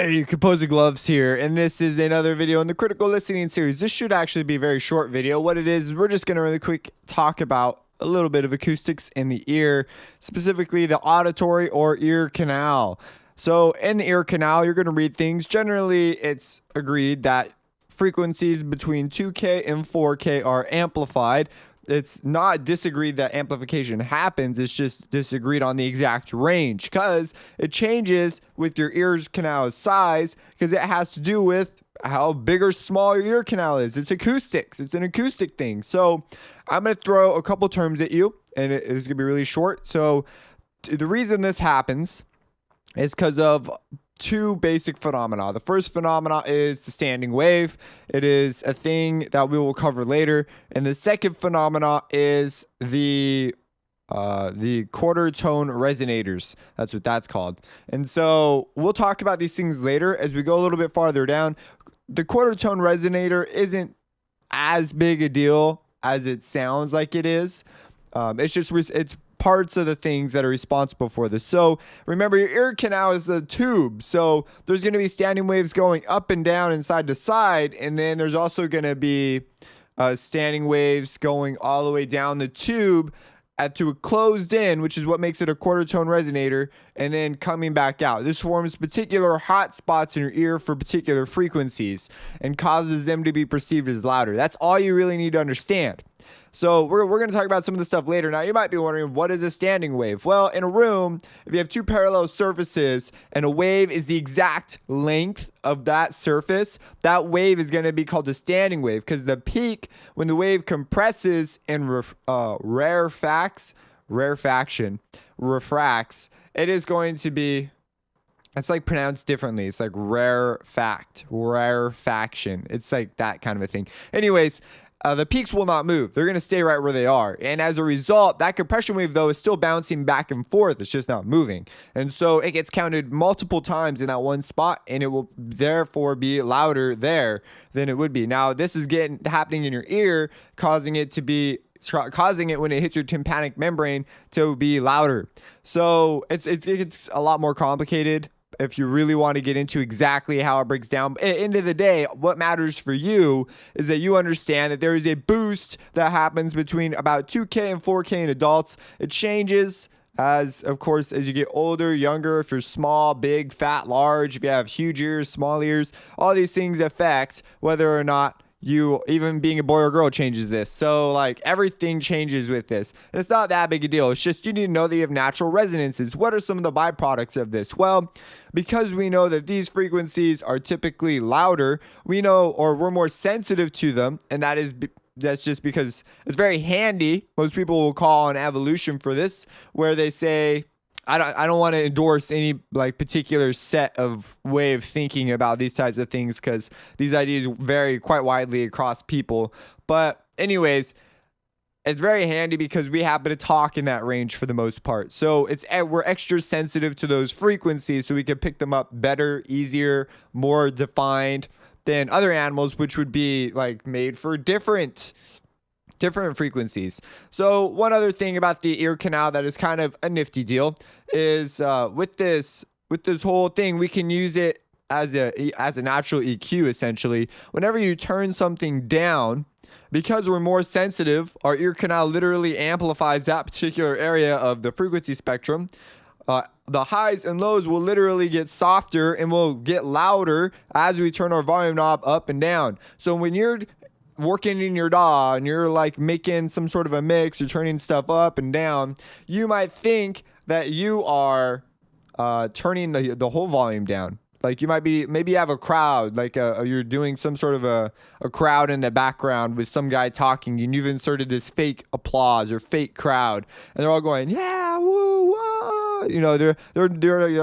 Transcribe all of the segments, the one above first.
Hey, Composer Gloves here, and this is another video in the critical listening series. This should actually be a very short video. What it is, we're just going to really quick talk about a little bit of acoustics in the ear, specifically the auditory or ear canal. So in the ear canal, you're going to read things. Generally, it's agreed that frequencies between 2K and 4K are amplified. It's not disagreed that amplification happens. It's just disagreed on the exact range because it changes with your ear canal size because it has to do with how big or small your ear canal is. It's acoustics. It's an acoustic thing. So I'm going to throw a couple terms at you, and it's going to be really short. So the reason this happens is because of two basic phenomena. The first phenomena is the standing wave. It is a thing that we will cover later. And the second phenomena is the quarter tone resonators. That's what that's called. And so we'll talk about these things later as we go a little bit farther down. The quarter tone resonator isn't as big a deal as it sounds like it is. It's parts of the things that are responsible for this. So remember, your ear canal is the tube. So there's going to be standing waves going up and down and side to side. And then there's also going to be standing waves going all the way down the tube to a closed in, which is what makes it a quarter tone resonator, and then coming back out. This forms particular hot spots in your ear for particular frequencies and causes them to be perceived as louder. That's all you really need to understand. So we're going to talk about some of the stuff later. Now, you might be wondering, what is a standing wave? Well, in a room, if you have two parallel surfaces and a wave is the exact length of that surface, that wave is going to be called a standing wave because the peak, when the wave compresses and refracts, it is going to be, it's like pronounced differently. It's like rarefaction. It's like that kind of a thing. Anyways, the peaks will not move. They're going to stay right where they are. And as a result, that compression wave, though, is still bouncing back and forth. It's just not moving. And so it gets counted multiple times in that one spot, and it will therefore be louder there than it would be. Now, this is happening in your ear, causing it when it hits your tympanic membrane to be louder. So it's a lot more complicated if you really want to get into exactly how it breaks down. At the end of the day, what matters for you is that you understand that there is a boost that happens between about 2K and 4K in adults. It changes as you get older, younger, if you're small, big, fat, large, if you have huge ears, small ears. All these things affect whether or not you, even being a boy or girl, changes this. So like everything changes with this. And it's not that big a deal. It's just you need to know that you have natural resonances. What are some of the byproducts of this? Well, because we know that these frequencies are typically louder, we know, or we're more sensitive to them. And that's just because it's very handy. Most people will call on evolution for this, where they say, I don't want to endorse any like particular set of way of thinking about these types of things because these ideas vary quite widely across people. But anyways, it's very handy because we happen to talk in that range for the most part. So we're extra sensitive to those frequencies so we can pick them up better, easier, more defined than other animals, which would be like made for different frequencies. So one other thing about the ear canal that is kind of a nifty deal is with this whole thing, we can use it as a natural EQ essentially. Whenever you turn something down, because we're more sensitive, our ear canal literally amplifies that particular area of the frequency spectrum. The highs and lows will literally get softer and will get louder as we turn our volume knob up and down. So when you're working in your DAW and you're like making some sort of a mix, you're turning stuff up and down, you might think that you are turning the whole volume down. Like you maybe you have a crowd, like you're doing some sort of a crowd in the background with some guy talking, and you've inserted this fake applause or fake crowd, and they're all going, yeah, woo, whoa. You know, they're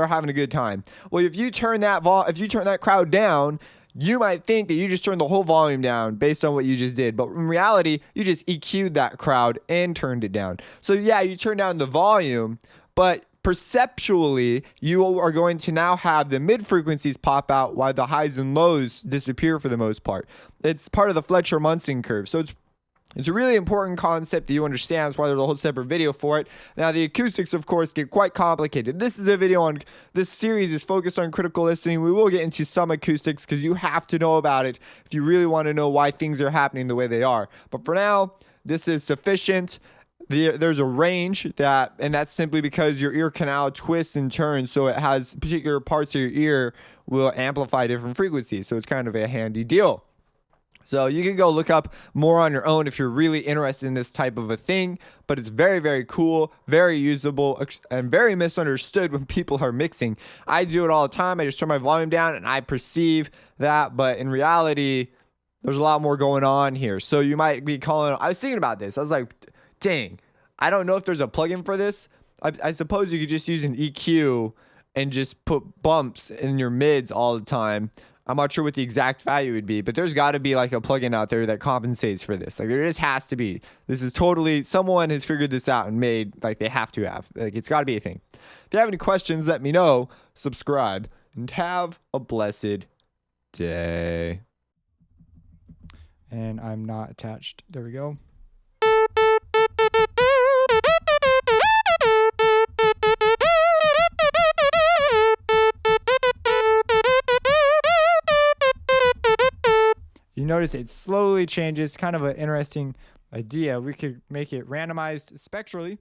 having a good time. Well, if you turn that crowd down, you might think that you just turned the whole volume down based on what you just did. But in reality, you just EQ'd that crowd and turned it down. So yeah, you turned down the volume, but perceptually, you are going to now have the mid frequencies pop out while the highs and lows disappear for the most part. It's part of the Fletcher-Munson curve. So it's It's a really important concept that you understand. That's why there's a whole separate video for it. Now, the acoustics, of course, get quite complicated. This is a video on, this series is focused on critical listening. We will get into some acoustics because you have to know about it if you really want to know why things are happening the way they are. But for now, this is sufficient. There's a range and that's simply because your ear canal twists and turns, so it has particular parts of your ear will amplify different frequencies. So it's kind of a handy deal. So you can go look up more on your own if you're really interested in this type of a thing, but it's very, very cool, very usable, and very misunderstood when people are mixing. I do it all the time. I just turn my volume down and I perceive that, but in reality, there's a lot more going on here. So you might be calling, I was thinking about this. I was like, dang, I don't know if there's a plugin for this. I suppose you could just use an EQ and just put bumps in your mids all the time. I'm not sure what the exact value would be, but there's got to be like a plugin out there that compensates for this. Like there just has to be. This is totally, someone has figured this out and made, like they have to have. Like it's got to be a thing. If you have any questions, let me know. Subscribe and have a blessed day. And I'm not attached. There we go. You notice it slowly changes, kind of an interesting idea. We could make it randomized spectrally.